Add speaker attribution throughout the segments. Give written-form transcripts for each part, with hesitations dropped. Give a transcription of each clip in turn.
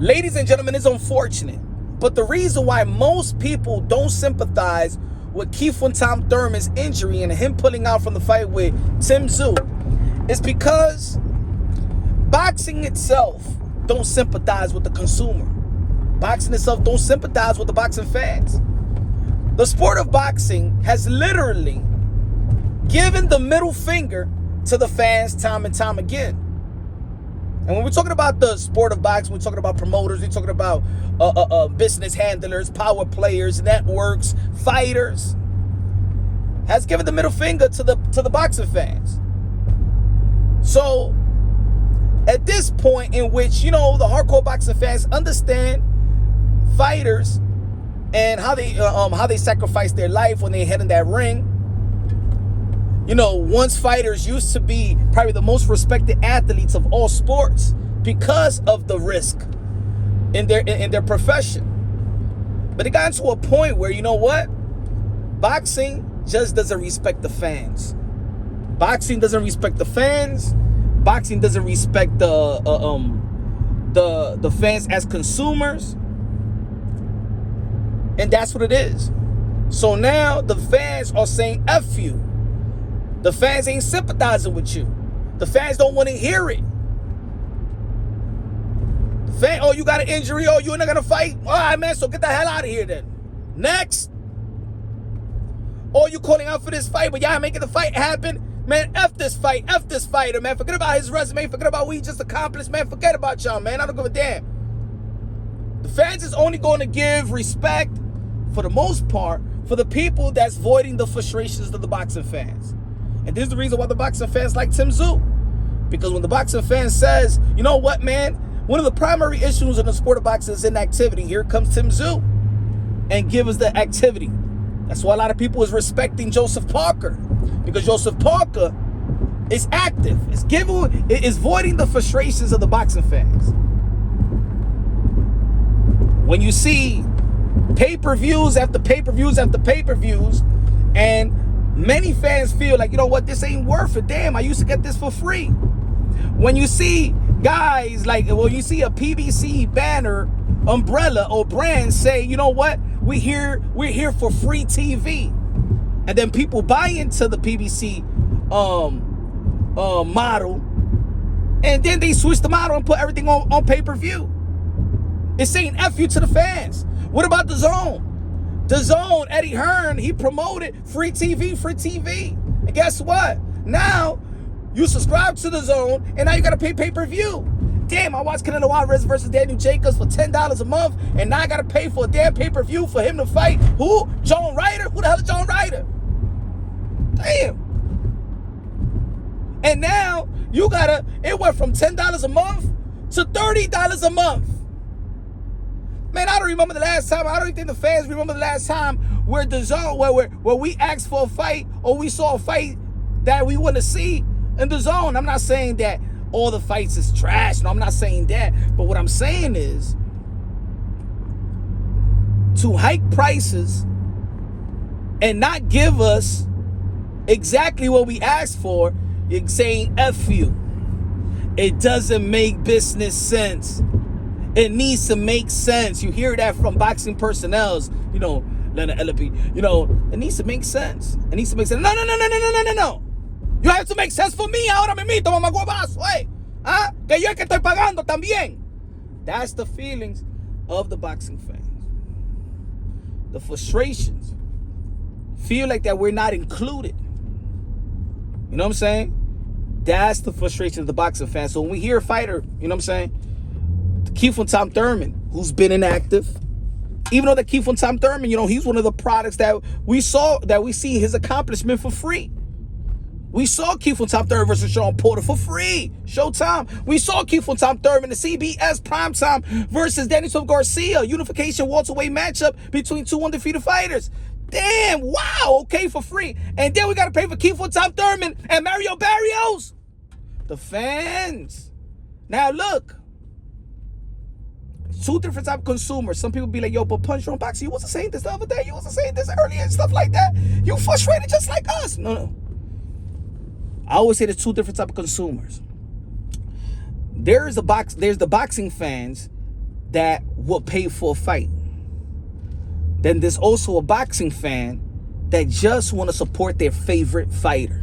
Speaker 1: Ladies and gentlemen, it's unfortunate, but the reason why most people don't sympathize with Thurman's injury and him pulling out from the fight with Tim Tszyu is because boxing itself don't sympathize with the consumer. Boxing itself don't sympathize with the boxing fans. The sport of boxing has literally given the middle finger to the fans time and time again. And when we're talking about the sport of boxing, we're talking about promoters, we're talking about business handlers, power players, networks, fighters, has given the middle finger to the boxing fans. So at this point in which, the hardcore boxing fans understand fighters and how they sacrifice their life when they head in that ring. Once fighters used to be probably the most respected athletes of all sports because of the risk in their profession. But it got into a point where, boxing just doesn't respect the fans. Boxing doesn't respect the fans. Boxing doesn't respect the fans as consumers. And that's what it is. So now the fans are saying F you. The fans ain't sympathizing with you. The fans don't want to hear it. Oh, you got an injury. Oh, you're not going to fight. All right, man, so get the hell out of here then. Next. Oh, you calling out for this fight, but y'all making the fight happen. Man, F this fight. F this fighter, man. Forget about his resume. Forget about what he just accomplished, man. Forget about y'all, man. I don't give a damn. The fans is only going to give respect, for the most part, for the people that's voiding the frustrations of the boxing fans. And this is the reason why the boxing fans like Tim Tszyu. Because when the boxing fan says, you know what, man, one of the primary issues in the sport of boxing is inactivity. Here comes Tim Tszyu and give us the activity. That's why a lot of people is respecting Joseph Parker. Because Joseph Parker is active. Is voiding the frustrations of the boxing fans. When you see pay-per-views after pay-per-views after pay-per-views, and many fans feel like, this ain't worth it. Damn, I used to get this for free. When you see guys you see a PBC banner, umbrella, or brand say, we're here for free TV. And then people buy into the PBC model, and then they switch the model and put everything on pay-per-view. It's saying F you to the fans. What about the Zone? The Zone, Eddie Hearn, he promoted free TV. And guess what? Now, you subscribe to the Zone, and now you got to pay pay-per-view. Damn, I watched Canelo Alvarez versus Daniel Jacobs for $10 a month, and now I got to pay for a damn pay-per-view for him to fight. Who? John Ryder? Who the hell is John Ryder? Damn. And now, it went from $10 a month to $30 a month. Man, I don't remember the last time. I don't think the fans remember the last time where the Zone, where we asked for a fight or we saw a fight that we want to see in the Zone. I'm not saying that all the fights is trash. No, I'm not saying that. But what I'm saying is, to hike prices and not give us exactly what we asked for, you're saying F you. It doesn't make business sense. It needs to make sense. You hear that from boxing personnels, Leonard Ellaby. It needs to make sense. It needs to make sense. No. You have to make sense for me. Ahora mismito, mamagüevazo, que yo es que estoy pagando también. That's the feelings of the boxing fans. The frustrations. Feel like that we're not included. You know what I'm saying? That's the frustration of the boxing fans. So when we hear a fighter, Thurman, who's been inactive, even though Thurman, he's one of the products that we see his accomplishment for free. We saw Thurman versus Sean Porter for free. Showtime. We saw Thurman, the CBS primetime versus Daniel Garcia, unification welterweight matchup between two undefeated fighters. Damn, wow, okay, for free. And then we got to pay for Thurman and Mario Barrios. The fans. Now look. Two different type of consumers. Some people be like, yo, but Punch Drunk Boxing, you wasn't saying this the other day. You wasn't saying this earlier and stuff like that. You frustrated just like us. No. I always say there's two different type of consumers. There's the boxing fans that will pay for a fight. Then there's also a boxing fan that just want to support their favorite fighter.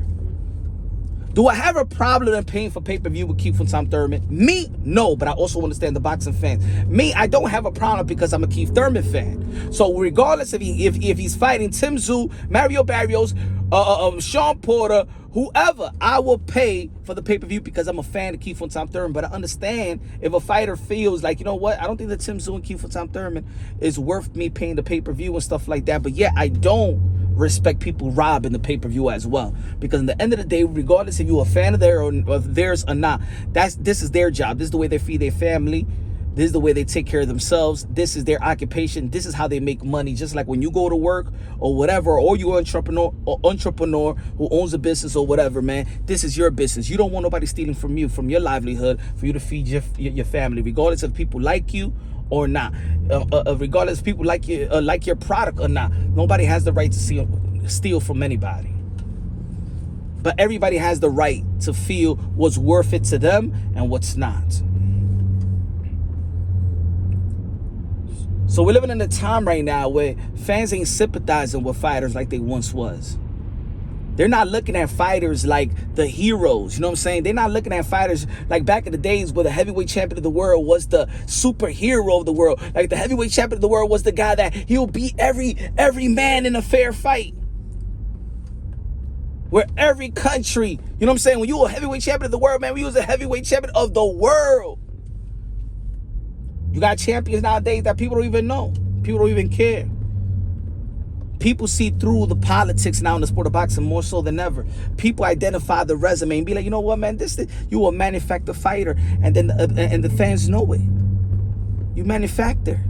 Speaker 1: Do I have a problem in paying for pay-per-view with Keith Thurman? Me, no, but I also understand the boxing fans. Me, I don't have a problem because I'm a Keith Thurman fan. So regardless if he's fighting Tim Tszyu, Mario Barrios, Sean Porter, whoever, I will pay for the pay-per-view because I'm a fan of Keith Thurman. But I understand if a fighter feels like, you know what, I don't think that Tim Tszyu and Keith Thurman is worth me paying the pay-per-view and stuff like that. But yeah, I don't respect people robbing the pay-per-view as well, because in the end of the day, regardless if you're a fan of theirs or not, this is their job. This is the way they feed their family. This is the way they take care of themselves. This is their occupation. This is how they make money. Just like when you go to work or whatever, or you're an entrepreneur who owns a business or whatever, man, this is your business. You don't want nobody stealing from you, from your livelihood, for you to feed your family, regardless if people like you or not, regardless if people like your product or not. Nobody has the right to steal from anybody. But everybody has the right to feel what's worth it to them and what's not. So we're living in a time right now where fans ain't sympathizing with fighters like they once was. They're not looking at fighters like the heroes, you know what I'm saying? They're not looking at fighters like back in the days where the heavyweight champion of the world was the superhero of the world. Like the heavyweight champion of the world was the guy that he'll beat every man in a fair fight. Where every country, you know what I'm saying? When you were a heavyweight champion of the world, man, we was a heavyweight champion of the world. You got champions nowadays that people don't even know. People don't even care. People see through the politics now in the sport of boxing more so than ever. People identify the resume and be like, you know what, man, you a manufactured fighter, and then and the fans know it. You manufacture.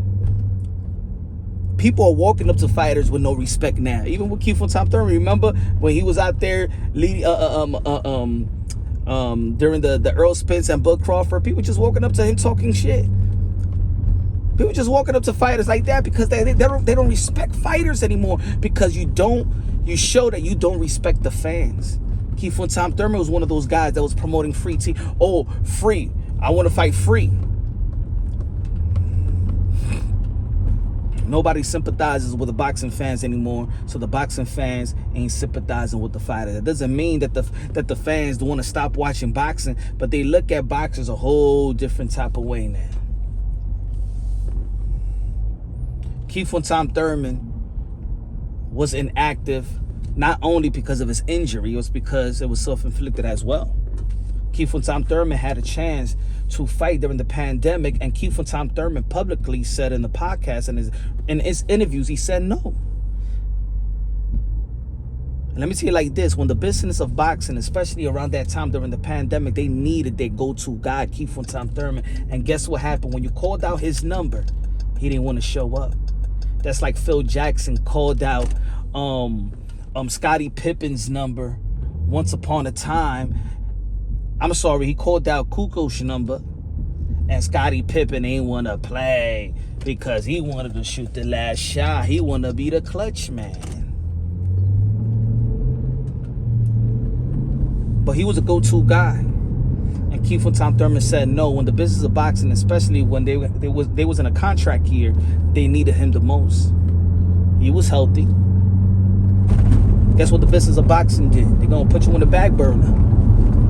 Speaker 1: People are walking up to fighters with no respect now. Even with Keith Thurman, remember when he was out there leading during the Earl Spence and Bud Crawford, people just walking up to him talking shit. People just walking up to fighters like that because they don't respect fighters anymore, because you show that you don't respect the fans. Keith Thurman was one of those guys that was promoting free. Free. I want to fight free. Nobody sympathizes with the boxing fans anymore, so the boxing fans ain't sympathizing with the fighter. That doesn't mean that the fans don't want to stop watching boxing, but they look at boxers a whole different type of way now. Keith Thurman was inactive not only because of his injury, it was because it was self-inflicted as well. Keith Thurman had a chance to fight during the pandemic, and Keith Thurman publicly said in the podcast and in his interviews, he said no. And let me tell you like this, when the business of boxing, especially around that time during the pandemic, they needed their go-to guy, Keith Thurman. And guess what happened? When you called out his number, he didn't want to show up. That's like Phil Jackson called out Scottie Pippen's number once upon a time. I'm sorry, he called out Kukoc's number, and Scottie Pippen ain't want to play because he wanted to shoot the last shot. He wanted to be the clutch man. But he was a go-to guy. And Keith Thurman said no. When the business of boxing, especially when they was in a contract year, they needed him the most. He was healthy. Guess what the business of boxing did? They're going to put you on the back burner.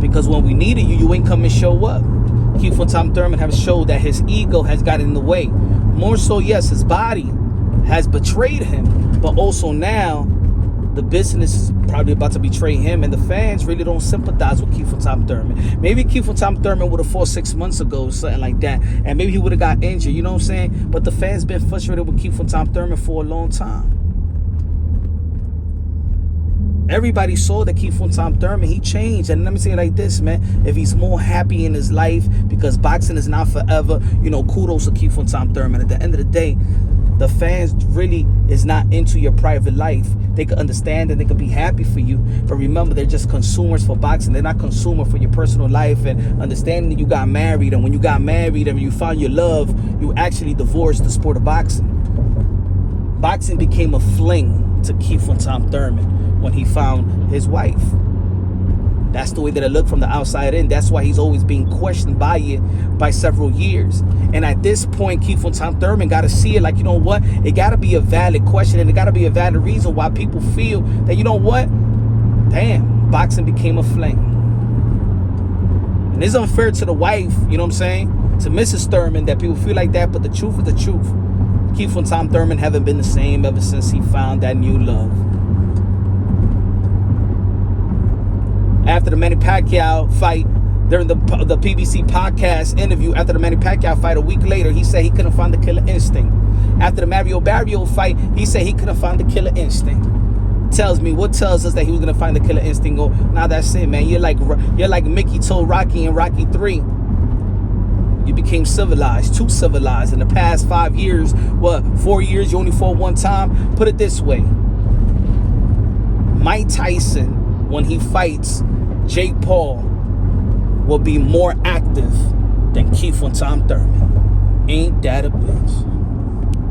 Speaker 1: Because when we needed you, you ain't come and show up. Keith Thurman has showed that his ego has gotten in the way. More so, yes, his body has betrayed him. But also now, the business is probably about to betray him, and the fans really don't sympathize with Keith Thurman. Maybe Keith Thurman would have fought 6 months ago or something like that, and maybe he would have got injured, you know what I'm saying? But the fans been frustrated with Keith Thurman for a long time. Everybody saw that Keith Thurman, he changed. And let me say it like this, man. If he's more happy in his life, because boxing is not forever, you know, kudos to Keith Thurman. At the end of the day, the fans really is not into your private life. They can understand and they can be happy for you. But remember, they're just consumers for boxing. They're not consumer for your personal life. And understanding that you got married, and when you got married and you found your love, you actually divorced the sport of boxing. Boxing became a fling to Keith Thurman when he found his wife. That's the way that it looked from the outside in. That's why he's always being questioned by it by several years. And at this point, Keith and Tom Thurman got to see it like, you know what? It got to be a valid question, and it got to be a valid reason why people feel that, you know what? Damn, boxing became a fling. And it's unfair to the wife, you know what I'm saying? To Mrs. Thurman, that people feel like that, but the truth is the truth. Keith and Tom Thurman haven't been the same ever since he found that new love. After the Manny Pacquiao fight, during the PBC podcast interview, after the Manny Pacquiao fight, a week later, he said he couldn't find the killer instinct. After the Mario Barrio fight, he said he couldn't find the killer instinct. What tells us that he was gonna find the killer instinct? Oh, nah, that's it, man. You're like Mickey told Rocky in Rocky 3. You became civilized, too civilized. In the past 5 years, 4 years, you only fought one time? Put it this way. Mike Tyson, when he fights Jake Paul, will be more active than Keith and Tom Thurman. Ain't that a bitch?